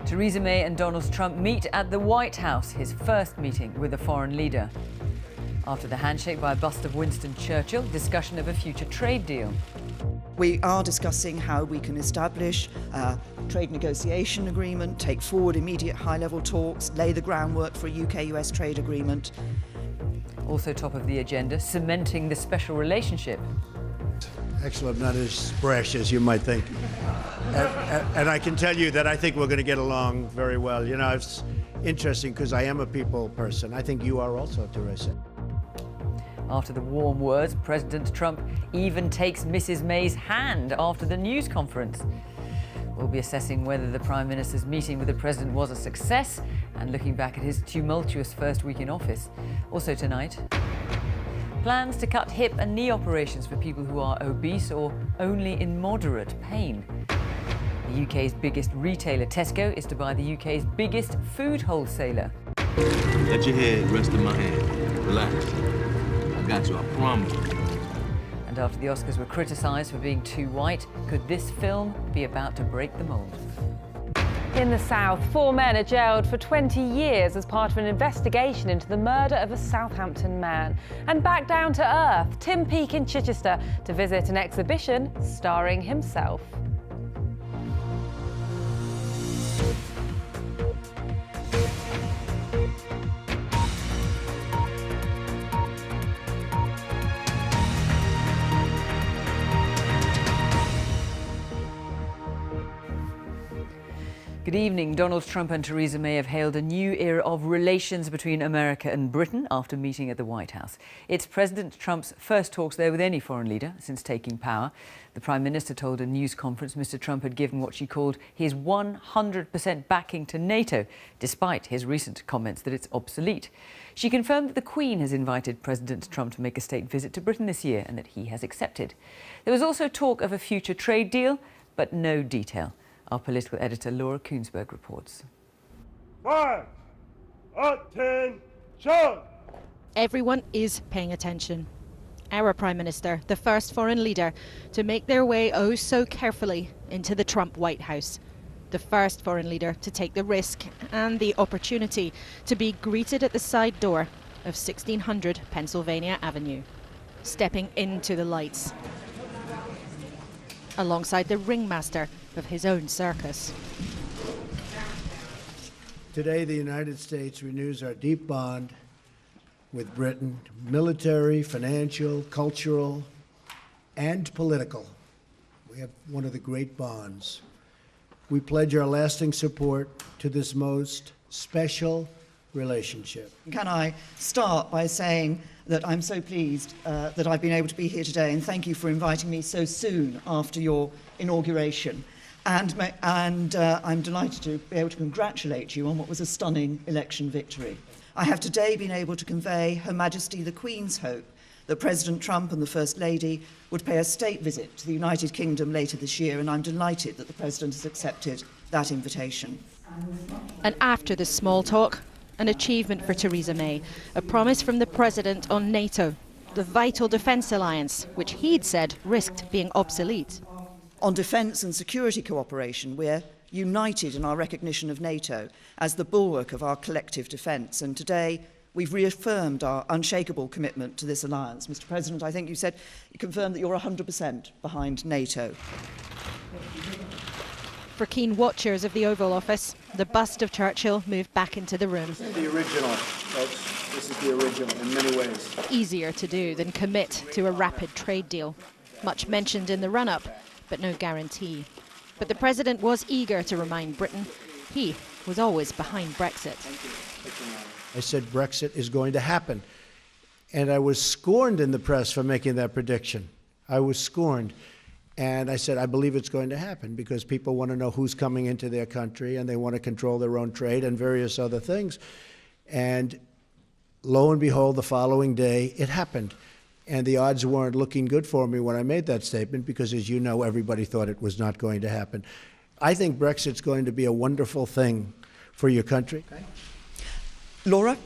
Theresa May and Donald Trump meet at the White House, his first meeting with a foreign leader. After the handshake by a bust of Winston Churchill, discussion of a future trade deal. We are discussing how we can establish a trade negotiation agreement, take forward immediate high-level talks, lay the groundwork for a UK-US trade agreement. Also top of the agenda, cementing the special relationship. Actually, I'm not as brash as you might think. And I can tell you that I think we're going to get along very well. You know, it's interesting because I am a people person. I think you are also, Theresa. After the warm words, President Trump even takes Mrs. May's hand after the news conference. We'll be assessing whether the Prime Minister's meeting with the President was a success and looking back at his tumultuous first week in office. Also tonight, plans to cut hip and knee operations for people who are obese or only in moderate pain. The UK's biggest retailer, Tesco, is to buy the UK's biggest food wholesaler. Let your head rest in my hand. Relax. I got you, I promise. And after the Oscars were criticised for being too white, could this film be about to break the mould? In the South, 4 men are jailed for 20 years as part of an investigation into the murder of a Southampton man. And back down to earth, Tim Peake in Chichester to visit an exhibition starring himself. Good evening. Donald Trump and Theresa May have hailed a new era of relations between America and Britain after meeting at the White House. It's President Trump's first talks there with any foreign leader since taking power. The Prime Minister told a news conference Mr. Trump had given what she called his 100% backing to NATO, despite his recent comments that it's obsolete. She confirmed that the Queen has invited President Trump to make a state visit to Britain this year and that he has accepted. There was also talk of a future trade deal, but no detail. Our political editor Laura Koonsberg reports. 5, 10, Everyone is paying attention. Our Prime Minister, the first foreign leader to make their way oh so carefully into the Trump White House. The first foreign leader to take the risk and the opportunity to be greeted at the side door of 1600 Pennsylvania Avenue, stepping into the lights alongside the ringmaster of his own circus. Today, the United States renews our deep bond with Britain, military, financial, cultural, and political. We have one of the great bonds. We pledge our lasting support to this most special relationship. Can I start by saying that I'm so pleased that I've been able to be here today, and thank you for inviting me so soon after your inauguration. And I'm delighted to be able to congratulate you on what was a stunning election victory. I have today been able to convey Her Majesty the Queen's hope that President Trump and the First Lady would pay a state visit to the United Kingdom later this year, and I'm delighted that the President has accepted that invitation. And after this small talk, an achievement for Theresa May, a promise from the President on NATO, the vital defence alliance, which he'd said risked being obsolete. On defence and security cooperation, we're united in our recognition of NATO as the bulwark of our collective defence, and today we've reaffirmed our unshakable commitment to this alliance. Mr. President, I think you confirmed that you're 100% behind NATO. For keen watchers of the Oval Office, the bust of Churchill moved back into the room. This is the original, folks. This is the original in many ways. Easier to do than commit to a rapid trade deal. Much mentioned in the run-up, but no guarantee. But the President was eager to remind Britain he was always behind Brexit. I said Brexit is going to happen. And I was scorned in the press for making that prediction. I was scorned. And I said, I believe it's going to happen because people want to know who's coming into their country and they want to control their own trade and various other things. And lo and behold, the following day, it happened. And the odds weren't looking good for me when I made that statement because, as you know, everybody thought it was not going to happen. I think Brexit's going to be a wonderful thing for your country. Okay. Laura?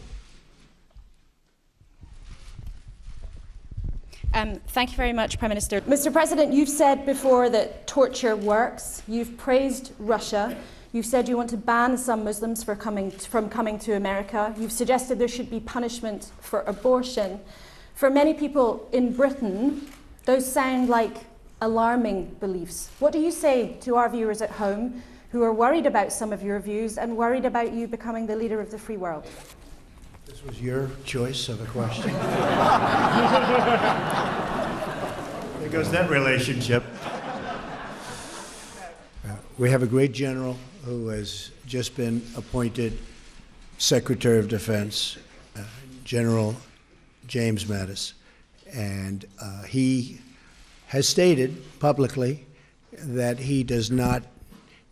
Thank you very much, Prime Minister. Mr. President, you've said before that torture works. You've praised Russia. You've said you want to ban some Muslims from coming to America. You've suggested there should be punishment for abortion. For many people in Britain, those sound like alarming beliefs. What do you say to our viewers at home who are worried about some of your views and worried about you becoming the leader of the free world? This was your choice of a question. There goes that relationship. We have a great general who has just been appointed Secretary of Defense, General James Mattis, and he has stated publicly that he does not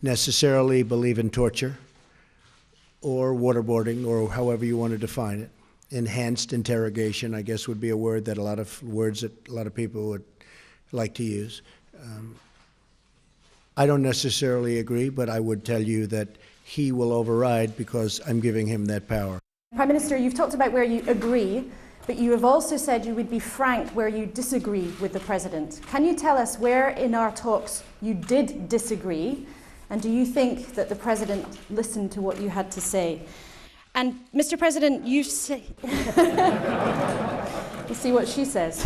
necessarily believe in torture or waterboarding, or however you want to define it. Enhanced interrogation, I guess, would be a word that a lot of people would like to use. I don't necessarily agree, but I would tell you that he will override because I'm giving him that power. Prime Minister, you've talked about where you agree, but you have also said you would be frank where you disagree with the President. Can you tell us where in our talks you did disagree, and do you think that the President listened to what you had to say? And Mr. President, you say... We'll see what she says.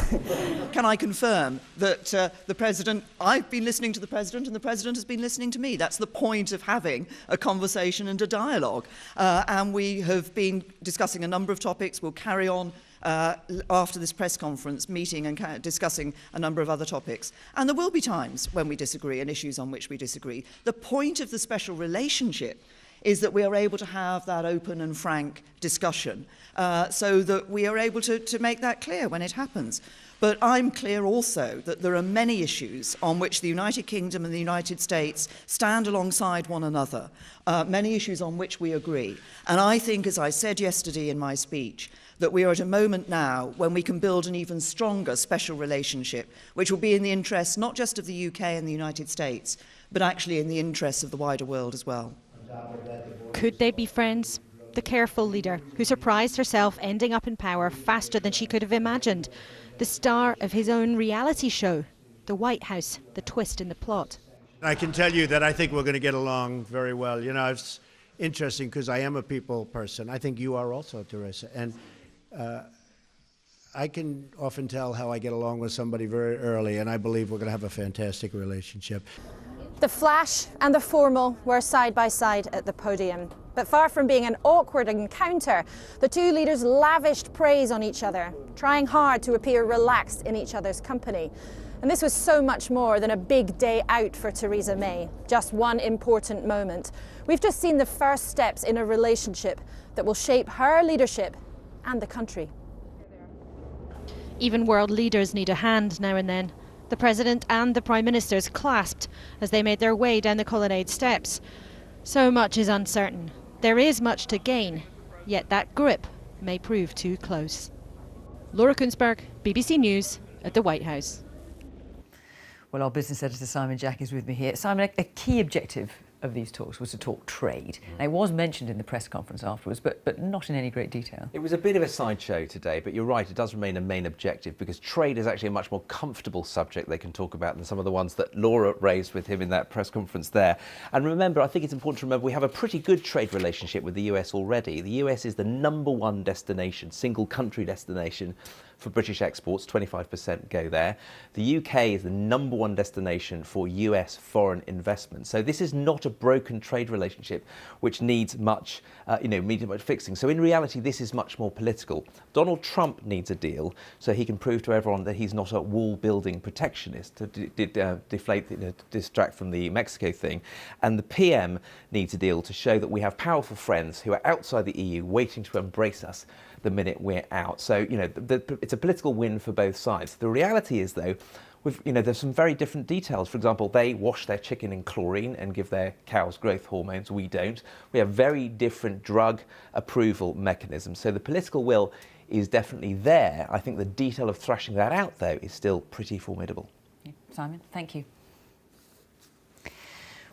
Can I confirm that the President, I've been listening to the President and the President has been listening to me. That's the point of having a conversation and a dialogue. And we have been discussing a number of topics. We'll carry on after this press conference meeting and discussing a number of other topics. And there will be times when we disagree and issues on which we disagree. The point of the special relationship is that we are able to have that open and frank discussion so that we are able to make that clear when it happens. But I'm clear also that there are many issues on which the United Kingdom and the United States stand alongside one another, many issues on which we agree. And I think, as I said yesterday in my speech, that we are at a moment now when we can build an even stronger special relationship, which will be in the interests not just of the UK and the United States, but actually in the interests of the wider world as well. Could they be friends? The careful leader who surprised herself ending up in power faster than she could have imagined. The star of his own reality show, the White House, the twist in the plot. I can tell you that I think we're going to get along very well. You know, it's interesting because I am a people person. I think you are also, Teresa. And I can often tell how I get along with somebody very early, and I believe we're going to have a fantastic relationship. The flash and the formal were side by side at the podium. But far from being an awkward encounter, the two leaders lavished praise on each other, trying hard to appear relaxed in each other's company. And this was so much more than a big day out for Theresa May, just one important moment. We've just seen the first steps in a relationship that will shape her leadership and the country. Even world leaders need a hand now and then. The President and the Prime Ministers clasped as they made their way down the colonnade steps. So much is uncertain. There is much to gain, yet that grip may prove too close. Laura Kunsberg, BBC News at the White House. Well, our business editor Simon Jack is with me here. Simon, a key objective of these talks was to talk trade. Now, it was mentioned in the press conference afterwards, but not in any great detail. It was a bit of a sideshow today, but you're right, it does remain a main objective because trade is actually a much more comfortable subject they can talk about than some of the ones that Laura raised with him in that press conference there. And remember, I think it's important to remember we have a pretty good trade relationship with the US already. The US is the #1 destination, single country destination for British exports, 25% go there. The UK is the #1 destination for US foreign investment. So this is not a broken trade relationship which needs much, much fixing. So in reality, this is much more political. Donald Trump needs a deal so he can prove to everyone that he's not a wall-building protectionist to distract from the Mexico thing. And the PM needs a deal to show that we have powerful friends who are outside the EU waiting to embrace us the minute we're out. So, it's a political win for both sides. The reality is, though, there's some very different details. For example, they wash their chicken in chlorine and give their cows growth hormones. We don't. We have very different drug approval mechanisms. So the political will is definitely there. I think the detail of thrashing that out, though, is still pretty formidable. Simon, thank you.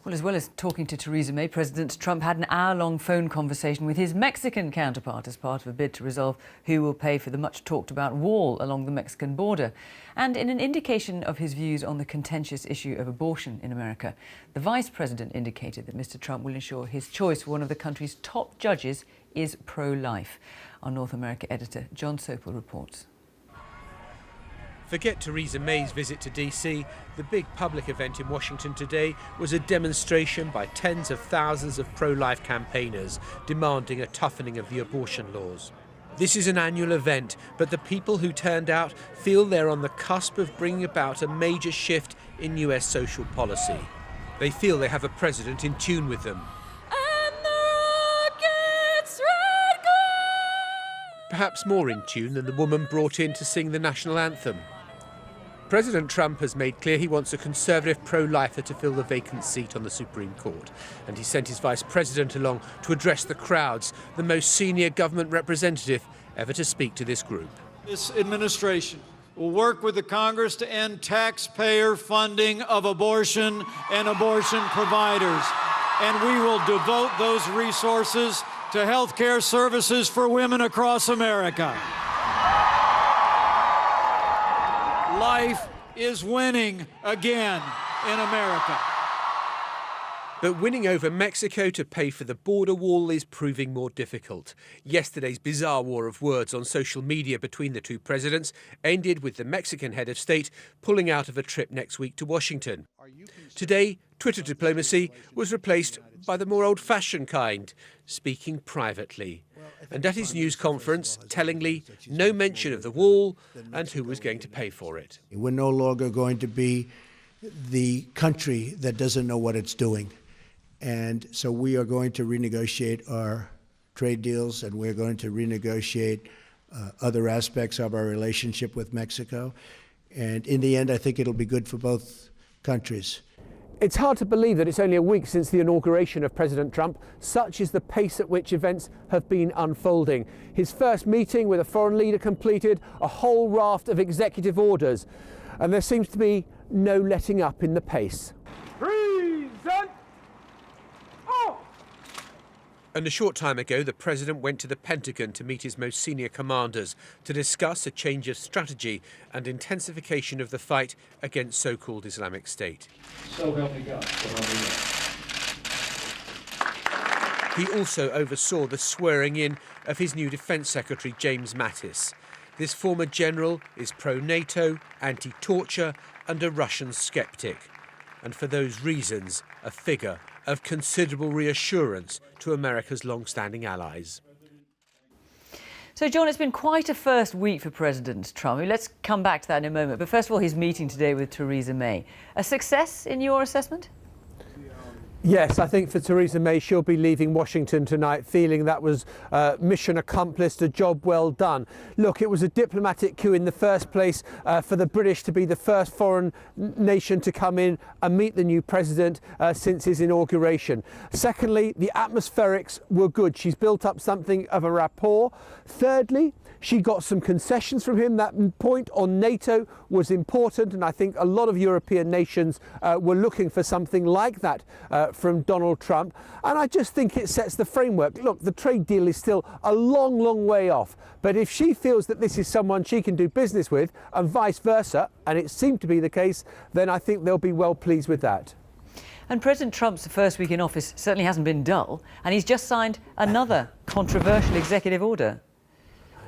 Well, as well as talking to Theresa May, President Trump had an hour-long phone conversation with his Mexican counterpart as part of a bid to resolve who will pay for the much-talked-about wall along the Mexican border. And in an indication of his views on the contentious issue of abortion in America, the Vice President indicated that Mr. Trump will ensure his choice for one of the country's top judges is pro-life. Our North America editor, John Sopel, reports. Forget Theresa May's visit to DC. The big public event in Washington today was a demonstration by tens of thousands of pro-life campaigners demanding a toughening of the abortion laws. This is an annual event, but the people who turned out feel they're on the cusp of bringing about a major shift in US social policy. They feel they have a president in tune with them. Perhaps more in tune than the woman brought in to sing the national anthem. President Trump has made clear he wants a conservative pro-lifer to fill the vacant seat on the Supreme Court, and he sent his vice president along to address the crowds, the most senior government representative ever to speak to this group. This administration will work with the Congress to end taxpayer funding of abortion and abortion providers, and we will devote those resources to health care services for women across America. Life is winning again in America. But winning over Mexico to pay for the border wall is proving more difficult. Yesterday's bizarre war of words on social media between the two presidents ended with the Mexican head of state pulling out of a trip next week to Washington. Today, Twitter diplomacy was replaced by the more old-fashioned kind, speaking privately. And at his news conference, tellingly, no mention of the wall and who was going to pay for it. We're no longer going to be the country that doesn't know what it's doing. And so we are going to renegotiate our trade deals, and we're going to renegotiate other aspects of our relationship with Mexico. And in the end, I think it'll be good for both countries. It's hard to believe that it's only a week since the inauguration of President Trump. Such is the pace at which events have been unfolding. His first meeting with a foreign leader completed, a whole raft of executive orders. And there seems to be no letting up in the pace. Present! Oh! And a short time ago, the president went to the Pentagon to meet his most senior commanders to discuss a change of strategy and intensification of the fight against so-called Islamic State. So help me God. He also oversaw the swearing in of his new Defence Secretary, James Mattis. This former general is pro-NATO, anti-torture and a Russian skeptic. And for those reasons, a figure of considerable reassurance to America's long-standing allies. So, John, it's been quite a first week for President Trump. Let's come back to that in a moment. But first of all, his meeting today with Theresa May. A success in your assessment? Yes, I think for Theresa May, she'll be leaving Washington tonight feeling that was mission accomplished, a job well done. Look, it was a diplomatic coup in the first place for the British to be the first foreign nation to come in and meet the new president since his inauguration. Secondly, the atmospherics were good. She's built up something of a rapport. Thirdly, she got some concessions from him. That point on NATO was important, and I think a lot of European nations were looking for something like that from Donald Trump. And I just think it sets the framework. Look, the trade deal is still a long, long way off. But if she feels that this is someone she can do business with, and vice versa, and it seemed to be the case, then I think they'll be well pleased with that. And President Trump's first week in office certainly hasn't been dull, and he's just signed another controversial executive order.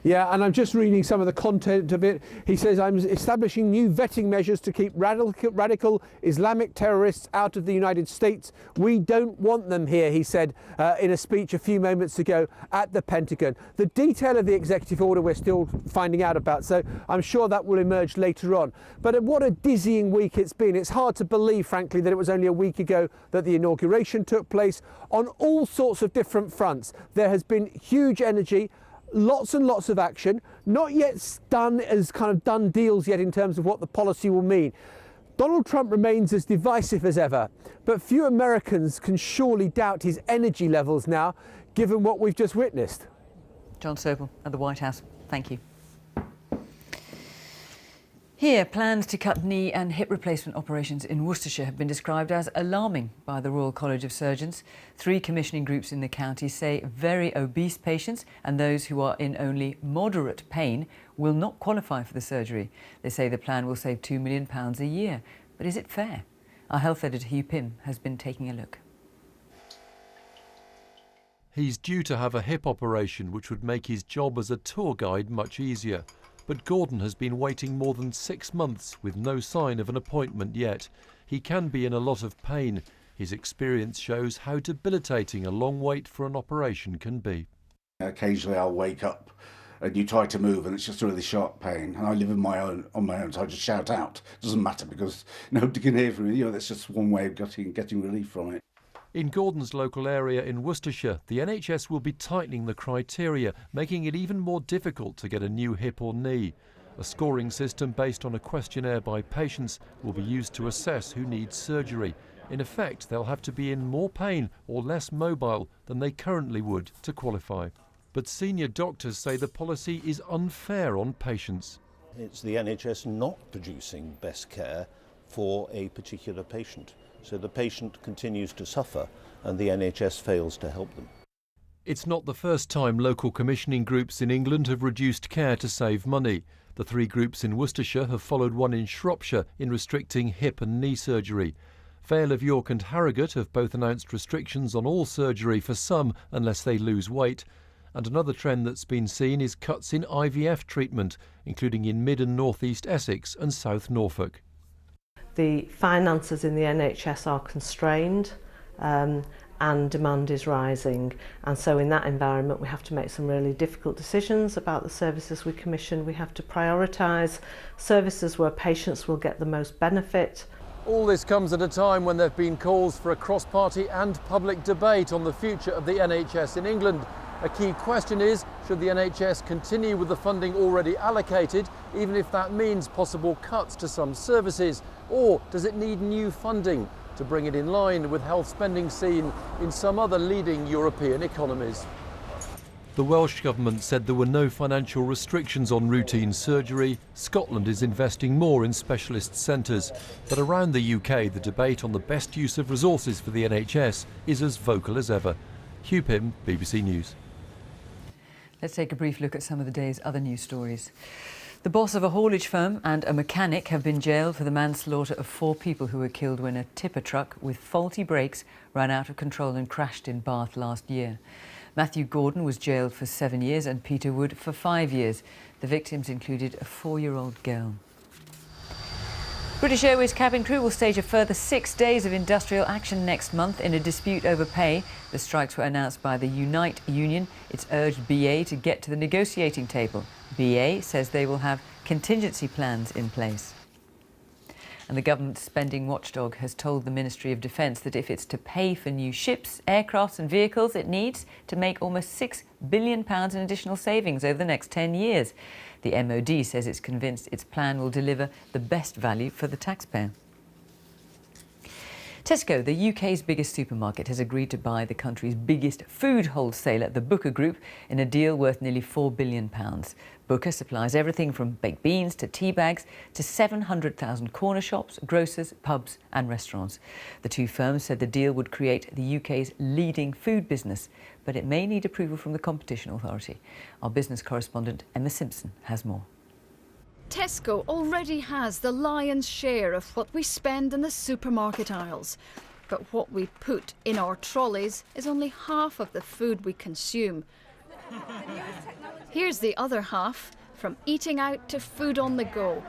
Yeah, and I'm just reading some of the content of it. He says, I'm establishing new vetting measures to keep radical Islamic terrorists out of the United States. We don't want them here, he said in a speech a few moments ago at the Pentagon. The detail of the executive order we're still finding out about, so I'm sure that will emerge later on. But what a dizzying week it's been. It's hard to believe, frankly, that it was only a week ago that the inauguration took place on all sorts of different fronts. There has been huge energy. Lots and lots of action, not yet done deals yet in terms of what the policy will mean. Donald Trump remains as divisive as ever, but few Americans can surely doubt his energy levels now, given what we've just witnessed. John Sopel at the White House, thank you. Here, plans to cut knee and hip replacement operations in Worcestershire have been described as alarming by the Royal College of Surgeons. 3 commissioning groups in the county say very obese patients and those who are in only moderate pain will not qualify for the surgery. They say the plan will save £2 million a year. But is it fair? Our health editor Hugh Pym has been taking a look. He's due to have a hip operation which would make his job as a tour guide much easier. But Gordon has been waiting more than 6 months with no sign of an appointment yet. He can be in a lot of pain. His experience shows how debilitating a long wait for an operation can be. Occasionally I'll wake up and you try to move and it's just a really sharp pain. And I live on my own, so I just shout out. It doesn't matter because nobody can hear from me. You know, that's just one way of getting relief from it. In Gordon's local area in Worcestershire, the NHS will be tightening the criteria, making it even more difficult to get a new hip or knee. A scoring system based on a questionnaire by patients will be used to assess who needs surgery. In effect, they'll have to be in more pain or less mobile than they currently would to qualify. But senior doctors say the policy is unfair on patients. It's the NHS not producing best care for a particular patient. So the patient continues to suffer and the NHS fails to help them. It's not the first time local commissioning groups in England have reduced care to save money. The 3 groups in Worcestershire have followed one in Shropshire in restricting hip and knee surgery. Vale of York and Harrogate have both announced restrictions on all surgery for some unless they lose weight. And another trend that's been seen is cuts in IVF treatment, including in Mid and North East Essex and South Norfolk. The finances in the NHS are constrained and demand is rising, and so in that environment we have to make some really difficult decisions about the services we commission. We have to prioritise services where patients will get the most benefit. All this comes at a time when there have been calls for a cross-party and public debate on the future of the NHS in England. A key question is, should the NHS continue with the funding already allocated, even if that means possible cuts to some services? Or does it need new funding to bring it in line with health spending seen in some other leading European economies? The Welsh Government said there were no financial restrictions on routine surgery. Scotland is investing more in specialist centres. But around the UK, the debate on the best use of resources for the NHS is as vocal as ever. Hugh Pym, BBC News. Let's take a brief look at some of the day's other news stories. The boss of a haulage firm and a mechanic have been jailed for the manslaughter of 4 people who were killed when a tipper truck with faulty brakes ran out of control and crashed in Bath last year. Matthew Gordon was jailed for 7 years and Peter Wood for 5 years. The victims included a 4-year-old girl. British Airways cabin crew will stage a further 6 days of industrial action next month in a dispute over pay. The strikes were announced by the Unite union. It's urged BA to get to the negotiating table. BA says they will have contingency plans in place. And the government spending watchdog has told the Ministry of Defence that if it's to pay for new ships, aircrafts and vehicles, it needs to make almost £6 billion in additional savings over the next 10 years. The MOD says it's convinced its plan will deliver the best value for the taxpayer. Tesco, the UK's biggest supermarket, has agreed to buy the country's biggest food wholesaler, the Booker Group, in a deal worth nearly £4 billion. Booker supplies everything from baked beans to tea bags to 700,000 corner shops, grocers, pubs and restaurants. The 2 firms said the deal would create the UK's leading food business, but it may need approval from the Competition Authority. Our business correspondent Emma Simpson has more. Tesco already has the lion's share of what we spend in the supermarket aisles. But what we put in our trolleys is only half of the food we consume. Here's the other half, from eating out to food on the go.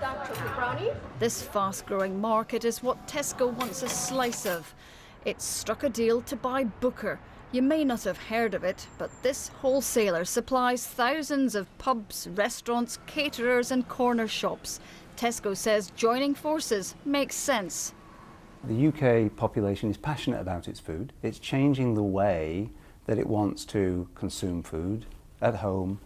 This fast-growing market is what Tesco wants a slice of. It's struck a deal to buy Booker. You may not have heard of it, but this wholesaler supplies thousands of pubs, restaurants, caterers and corner shops. Tesco says joining forces makes sense. The UK population is passionate about its food. It's changing the way that it wants to consume food at home,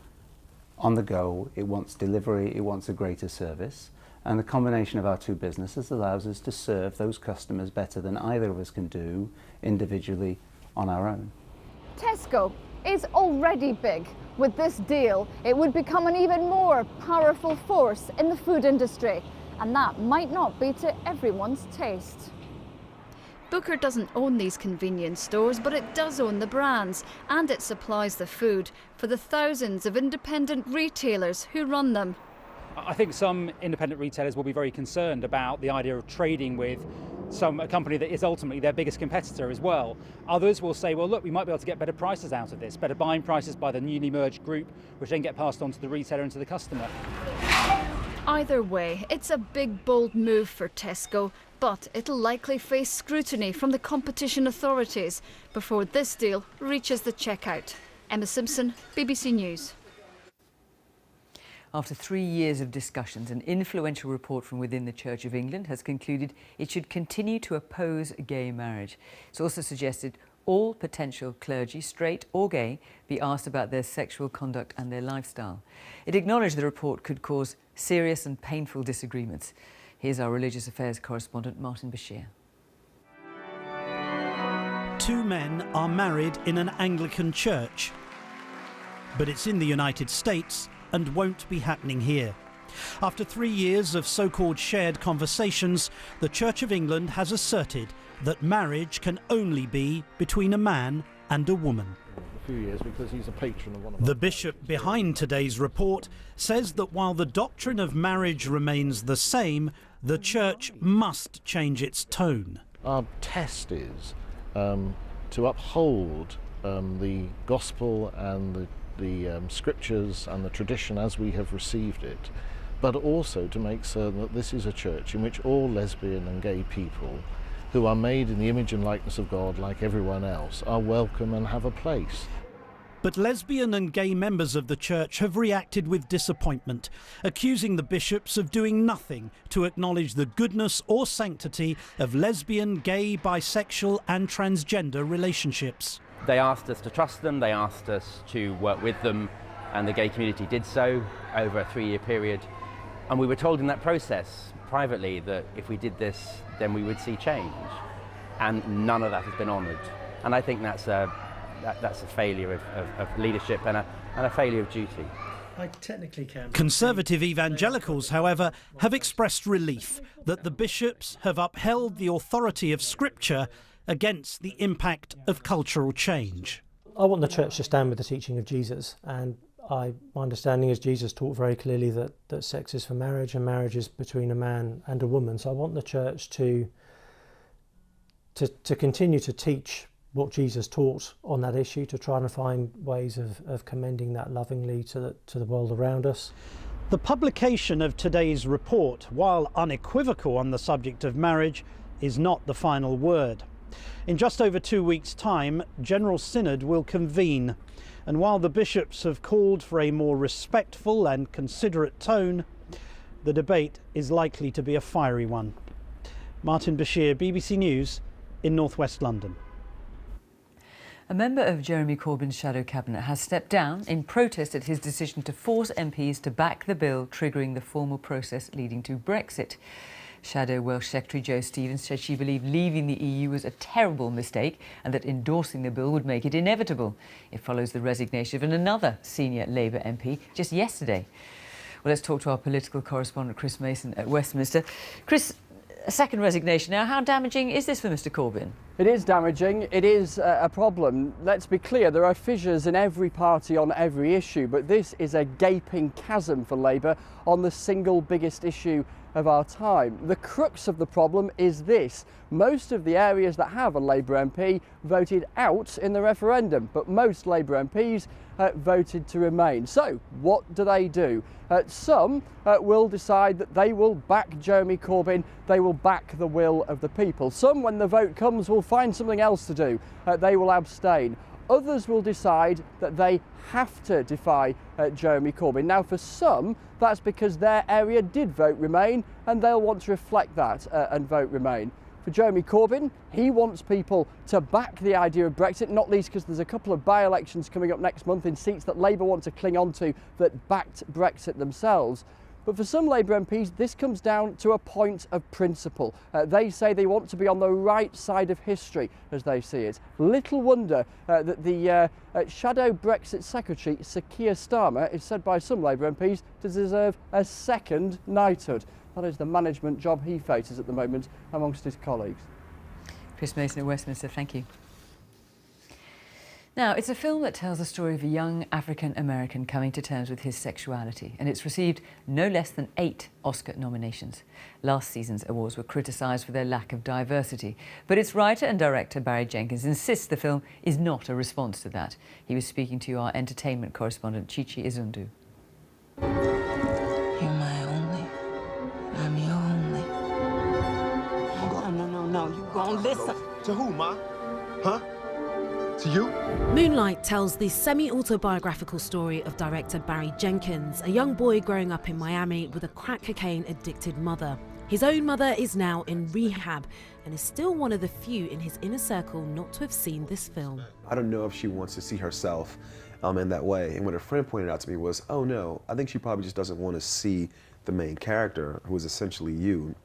on the go. It wants delivery, it wants a greater service. And the combination of our 2 businesses allows us to serve those customers better than either of us can do individually on our own. Tesco is already big. With this deal, it would become an even more powerful force in the food industry. and that might not be to everyone's taste. Booker doesn't own these convenience stores, but it does own the brands, and it supplies the food for the thousands of independent retailers who run them. I think some independent retailers will be very concerned about the idea of trading with a company that is ultimately their biggest competitor as well. Others will say, well, look, we might be able to get better prices out of this, better buying prices by the newly merged group, which then get passed on to the retailer and to the customer. Either way, it's a big, bold move for Tesco, but it'll likely face scrutiny from the competition authorities before this deal reaches the checkout. Emma Simpson, BBC News. After 3 years of discussions, an influential report from within the Church of England has concluded it should continue to oppose gay marriage. It's also suggested all potential clergy, straight or gay, be asked about their sexual conduct and their lifestyle. It acknowledged the report could cause serious and painful disagreements. Here's our religious affairs correspondent, Martin Bashir. Two men are married in an Anglican church, but it's in the United States and won't be happening here. After 3 years of so-called shared conversations, the Church of England has asserted that marriage can only be between a man and a woman. A few years because he's a patron of one of the bishop behind today's report says that while the doctrine of marriage remains the same, the Church must change its tone. Our test is to uphold the gospel and the scriptures and the tradition as we have received it, but also to make certain that this is a church in which all lesbian and gay people who are made in the image and likeness of God like everyone else are welcome and have a place. But lesbian and gay members of the church have reacted with disappointment, accusing the bishops of doing nothing to acknowledge the goodness or sanctity of lesbian, gay, bisexual and transgender relationships. They asked us to trust them, they asked us to work with them, and the gay community did so over a 3-year period. And we were told in that process, privately, that if we did this, then we would see change. And none of that has been honoured. And I think that's a failure of leadership and a failure of duty. I technically can. Conservative evangelicals, however, have expressed relief that the bishops have upheld the authority of Scripture against the impact of cultural change. I want the church to stand with the teaching of Jesus, and my understanding is Jesus taught very clearly that sex is for marriage and marriage is between a man and a woman. So I want the church to continue to teach what Jesus taught on that issue, to try and find ways of commending that lovingly to the world around us. The publication of today's report, while unequivocal on the subject of marriage, is not the final word. In just over 2 weeks' time, General Synod will convene, and while the bishops have called for a more respectful and considerate tone, the debate is likely to be a fiery one. Martin Bashir, BBC News in North West London. A member of Jeremy Corbyn's shadow cabinet has stepped down in protest at his decision to force MPs to back the bill triggering the formal process leading to Brexit. Shadow Welsh Secretary Jo Stevens said she believed leaving the EU was a terrible mistake and that endorsing the bill would make it inevitable. It follows the resignation of another senior Labour MP just yesterday. Well, let's talk to our political correspondent Chris Mason at Westminster. Chris, a second resignation now. How damaging is this for Mr Corbyn? It is damaging. It is a problem. Let's be clear, there are fissures in every party on every issue, but this is a gaping chasm for Labour on the single biggest issue of our time. The crux of the problem is this: most of the areas that have a Labour MP voted out in the referendum, but most Labour MPs voted to remain. So what do? Some will decide that they will back Jeremy Corbyn, they will back the will of the people. Some, when the vote comes, will find something else to do. They will abstain. Others will decide that they have to defy Jeremy Corbyn. Now, for some, that's because their area did vote Remain, and they'll want to reflect that and vote Remain. For Jeremy Corbyn, he wants people to back the idea of Brexit, not least because there's a couple of by-elections coming up next month in seats that Labour want to cling on to that backed Brexit themselves. But for some Labour MPs, this comes down to a point of principle. They say they want to be on the right side of history, as they see it. Little wonder that the shadow Brexit secretary, Sir Keir Starmer, is said by some Labour MPs to deserve a second knighthood. That is the management job he faces at the moment amongst his colleagues. Chris Mason at Westminster, thank you. Now, it's a film that tells the story of a young African-American coming to terms with his sexuality, and it's received no less than 8 Oscar nominations. Last season's awards were criticised for their lack of diversity, but its writer and director Barry Jenkins insists the film is not a response to that. He was speaking to our entertainment correspondent Chichi Izundu. You're my only. I'm your only. No, you gonna listen. To who, Ma? Huh? To you? Moonlight tells the semi-autobiographical story of director Barry Jenkins, a young boy growing up in Miami with a crack cocaine-addicted mother. His own mother is now in rehab and is still one of the few in his inner circle not to have seen this film. I don't know if she wants to see herself in that way. And what a friend pointed out to me was, oh no, I think she probably just doesn't want to see the main character, who is essentially you,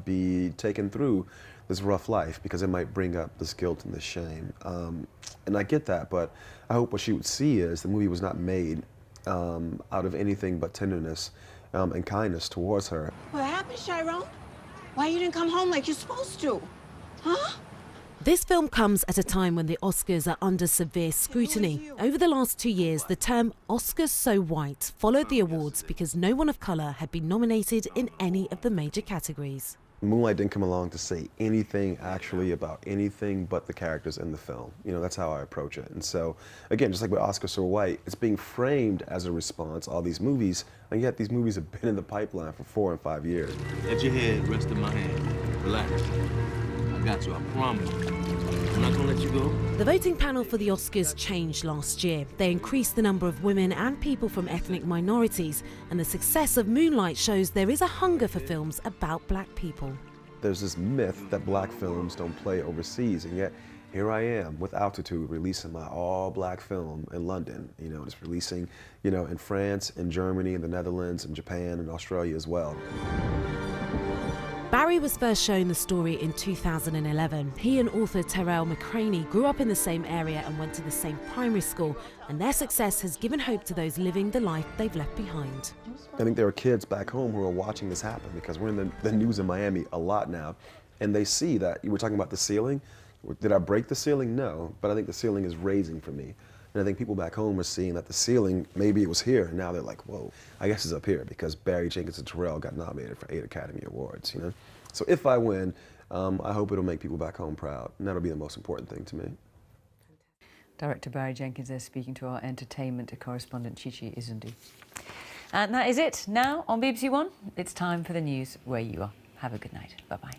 be taken through this rough life, because it might bring up this guilt and this shame. And I get that, but I hope what she would see is the movie was not made out of anything but tenderness and kindness towards her. What happened, Chiron? Why you didn't come home like you're supposed to? Huh? This film comes at a time when the Oscars are under severe scrutiny. Over the last 2 years, the term Oscars So White followed the awards because no one of colour had been nominated in any of the major categories. Moonlight didn't come along to say anything actually about anything but the characters in the film. You know, that's how I approach it. And so, again, just like with Oscar So White, it's being framed as a response, all these movies, and yet these movies have been in the pipeline for 4 and 5 years. Let your head rest in my hand. Relax. I got you, I promise. I'm not gonna let you go. The voting panel for the Oscars changed last year. They increased the number of women and people from ethnic minorities, and the success of Moonlight shows there is a hunger for films about black people. There's this myth that black films don't play overseas, and yet here I am with Altitude releasing my all-black film in London. You know, it's releasing, you know, in France, in Germany, in the Netherlands, in Japan, and Australia as well. Barry was first shown the story in 2011. He and author Terrell McCraney grew up in the same area and went to the same primary school, and their success has given hope to those living the life they've left behind. I think there are kids back home who are watching this happen, because we're in the news in Miami a lot now, and they see that you were talking about the ceiling. Did I break the ceiling? No, but I think the ceiling is raising for me. And I think people back home are seeing that the ceiling, maybe it was here, and now they're like, whoa, I guess it's up here, because Barry Jenkins and Terrell got nominated for 8 Academy Awards, you know? So if I win, I hope it'll make people back home proud, and that'll be the most important thing to me. Director Barry Jenkins there speaking to our entertainment correspondent Chichi Izundu. And that is it. Now on BBC One, it's time for the news where you are. Have a good night. Bye-bye.